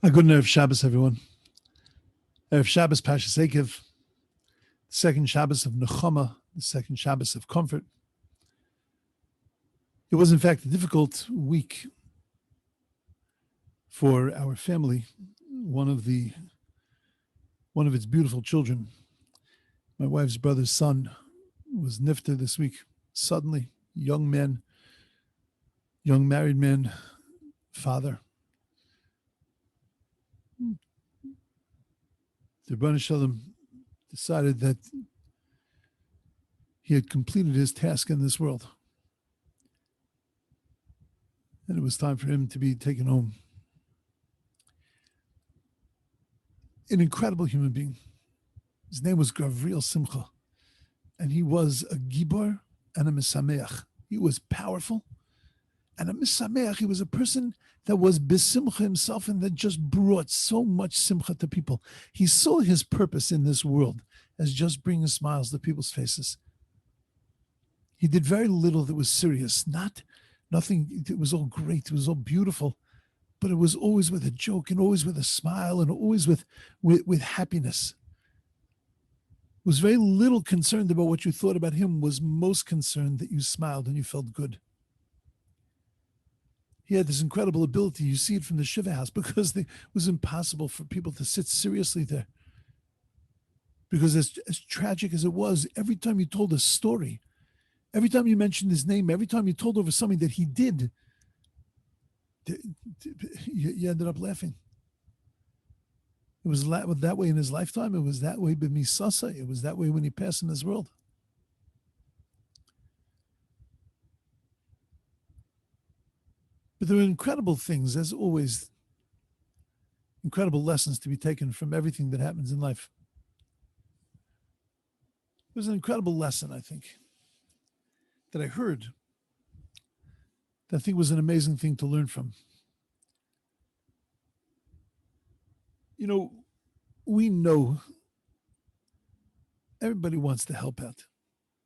A good Erev Shabbos, everyone. Erev Shabbos, Pashas Ekev, the second Shabbos of Nechama, the second Shabbos of comfort. It was, in fact, a difficult week for our family. One of its beautiful children, my wife's brother's son, was nifter this week. Suddenly, young married man, father. The Rebbeinu Shalom decided that he had completed his task in this world. And it was time for him to be taken home. An incredible human being. His name was Gavriel Simcha. And he was a gibor and a misameach. He was powerful and a misameach. He was a person that was besimcha himself and that just brought so much simcha to people. He saw his purpose in this world as just bringing smiles to people's faces. He did very little that was serious, nothing. It was all great. It was all beautiful, but it was always with a joke and always with a smile and always with happiness. Was very little concerned about what you thought about him, was most concerned that you smiled and you felt good. He had this incredible ability. You see it from the Shiva house because it was impossible for people to sit seriously there. Because as tragic as it was, every time you told a story, every time you mentioned his name, every time you told over something that he did, you ended up laughing. It was that way in his lifetime. It was that way b'misasa. It was that way when he passed in this world. But there are incredible things, as always, incredible lessons to be taken from everything that happens in life. It was an incredible lesson, I think, that I heard, that I think was an amazing thing to learn from. You know, we know everybody wants to help out.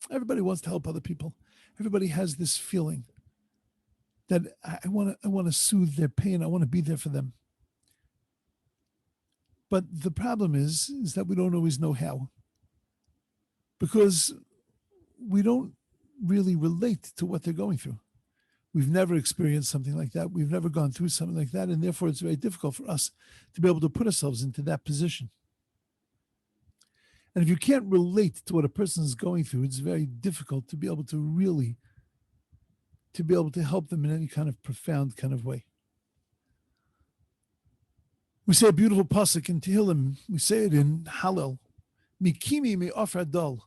Everybody wants to help other people. Everybody has this feeling that I want to soothe their pain. I want to be there for them. But the problem is that we don't always know how, because we don't really relate to what they're going through. We've never experienced something like that. We've never gone through something like that. And therefore, it's very difficult for us to be able to put ourselves into that position. And if you can't relate to what a person is going through, it's very difficult to be able to help them in any kind of profound kind of way. We say a beautiful pasuk in Tehillim. We say it in Hallel. Mikimi me ofra dal,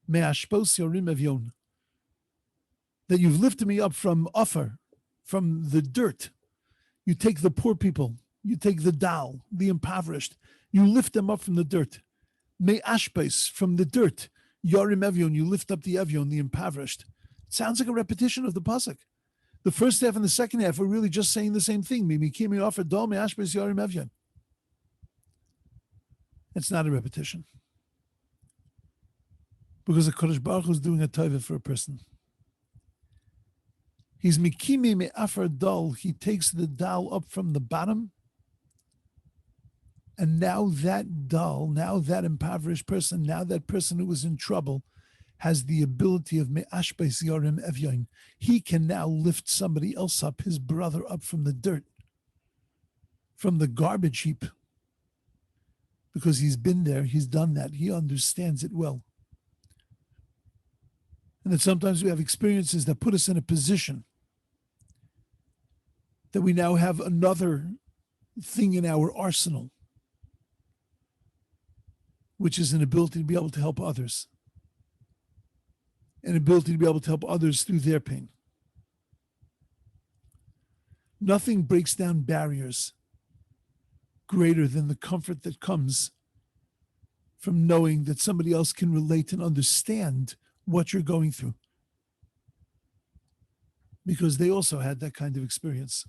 me ashpos yorim evyon. That you've lifted me up from Offer, from the dirt. You take the poor people, you take the dal, the impoverished, you lift them up from the dirt. Me ashpes, from the dirt. Yorim evyon, you lift up the evyon, the impoverished. It sounds like a repetition of the pasuk. The first half and the second half are really just saying the same thing. Me kimi offer dal, me ashpes yorim evyon. It's not a repetition. Because the Kodesh Baruch Hu is doing a tova for a person. He's mikimi me afar dal. He takes the dal up from the bottom, and now that dal, now that impoverished person, now that person who was in trouble, has the ability of me ashbes yorim evyon. He can now lift somebody else up, his brother up from the dirt, from the garbage heap, because he's been there, he's done that, he understands it well. And that sometimes we have experiences that put us in a position that we now have another thing in our arsenal, which is an ability to be able to help others, an ability to be able to help others through their pain. Nothing breaks down barriers greater than the comfort that comes from knowing that somebody else can relate and understand what you're going through, because they also had that kind of experience.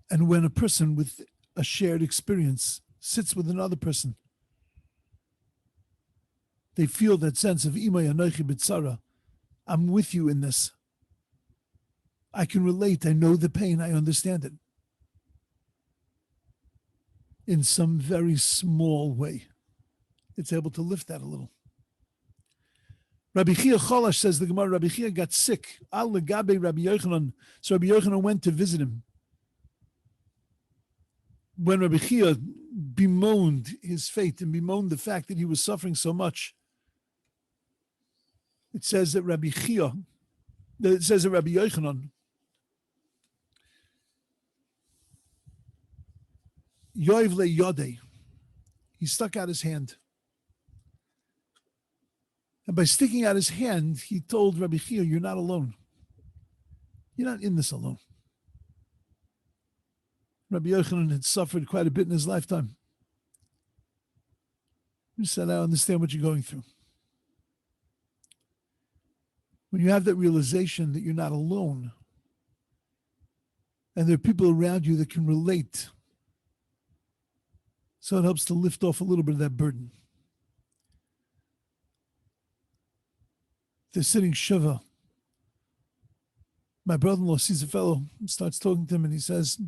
And when a person with a shared experience sits with another person, they feel that sense of imay anochi b'tzara. I'm with you in this. I can relate. I know the pain. I understand it. In some very small way, it's able to lift that a little. Rabbi Chia Cholash says the Gemara, Rabbi Chia got sick. Al legabe Rabbi Yochanan. So Rabbi Yochanan went to visit him. When Rabbi Chia bemoaned his fate and bemoaned the fact that he was suffering so much, it says that Rabbi Yochanan, Yoiv le Yodei, he stuck out his hand. And by sticking out his hand, he told Rabbi Chia, you're not alone. You're not in this alone. Rabbi Yochanan had suffered quite a bit in his lifetime. He said, I understand what you're going through. When you have that realization that you're not alone, and there are people around you that can relate, so it helps to lift off a little bit of that burden. They're sitting Shiva. My brother-in-law sees a fellow, starts talking to him, and he says,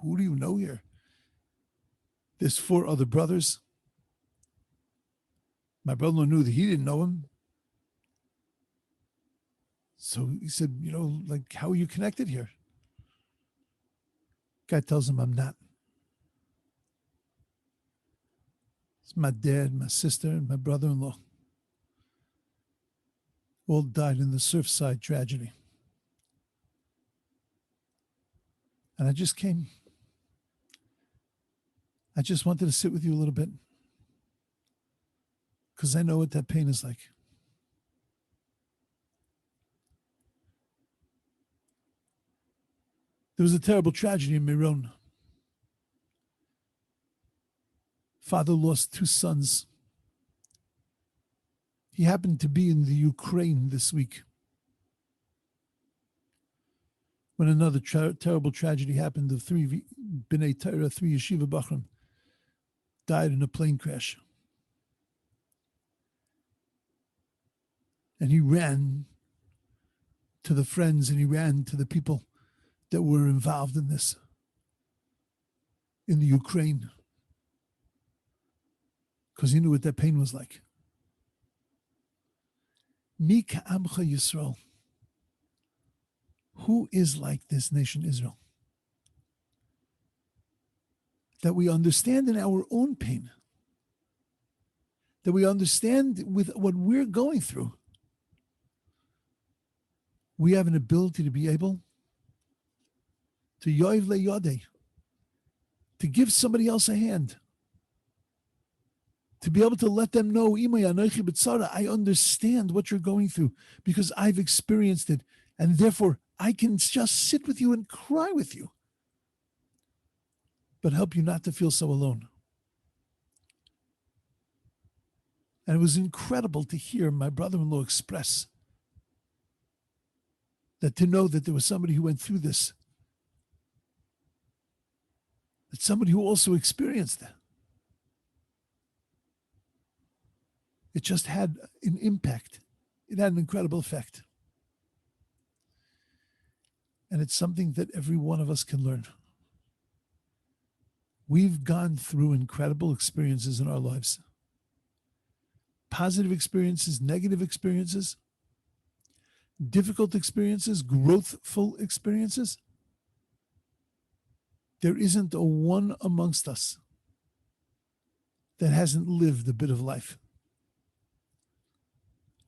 who do you know here? There's 4 other brothers. My brother-in-law knew that he didn't know him. So he said, how are you connected here? Guy tells him, I'm not. It's my dad, my sister, and my brother-in-law. All died in the Surfside tragedy. And I just came. I just wanted to sit with you a little bit because I know what that pain is like. There was a terrible tragedy in Meron. Father lost 2 sons. He happened to be in the Ukraine this week when another terrible tragedy happened. The 3 B'nai Torah, 3 Yeshiva Bachram, died in a plane crash. And he ran to the friends and he ran to the people that were involved in this, in the Ukraine, because he knew what that pain was like. Mi ka'amcha Yisrael. Who is like this nation Israel? That we understand in our own pain, that we understand with what we're going through, we have an ability to be able to yoiv le yodei, to give somebody else a hand, to be able to let them know, I understand what you're going through because I've experienced it, and therefore I can just sit with you and cry with you, but help you not to feel so alone. And it was incredible to hear my brother-in-law express that, to know that there was somebody who went through this, that somebody who also experienced that. It just had an impact. It had an incredible effect. And it's something that every one of us can learn. We've gone through incredible experiences in our lives. Positive experiences, negative experiences, difficult experiences, growthful experiences. There isn't a one amongst us that hasn't lived a bit of life.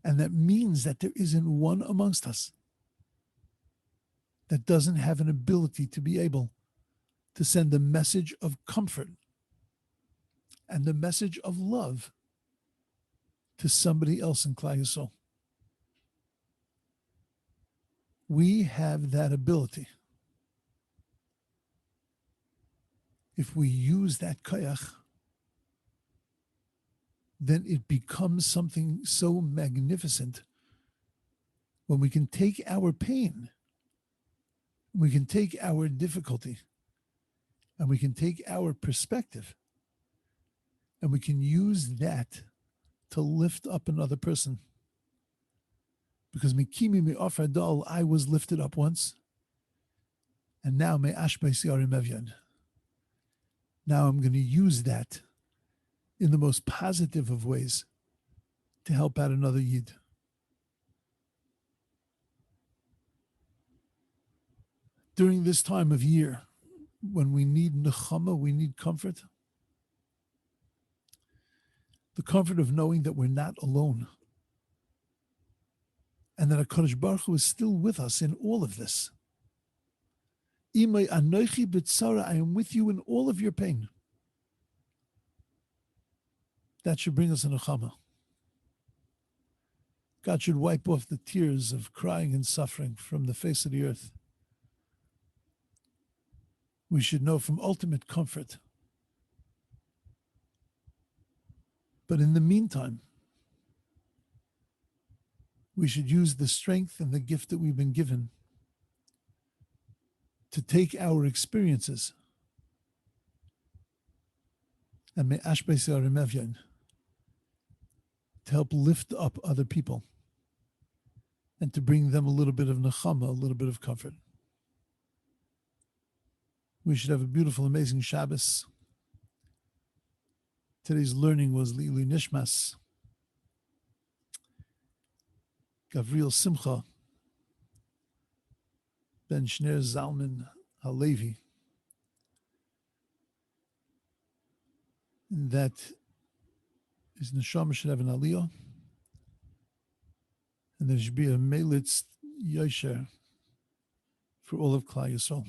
And that means that there isn't one amongst us that doesn't have an ability to be able to send a message of comfort and the message of love to somebody else in Klal Yisrael. We have that ability. If we use that koyach, then it becomes something so magnificent when we can take our pain, we can take our difficulty, and we can take our perspective, and we can use that to lift up another person. Because mikimi me offer dol, I was lifted up once, and now me ashbei siarim evyan. Now I'm going to use that in the most positive of ways to help out another yid. During this time of year, when we need nechama, we need comfort. The comfort of knowing that we're not alone, and that HaKadosh Baruch Hu is still with us in all of this. Imay anochi b'tzara, I am with you in all of your pain. That should bring us a nechama. God should wipe off the tears of crying and suffering from the face of the earth. We should know from ultimate comfort. But in the meantime, we should use the strength and the gift that we've been given to take our experiences and to help lift up other people and to bring them a little bit of nechama, a little bit of comfort. We should have a beautiful, amazing Shabbos. Today's learning was Li'ili Nishmas, Gavriel Simcha, Ben Shneur Zalman Halevi. And that his neshama should have an aliyah, and there should be a melitz yosher for all of Klal Yisrael.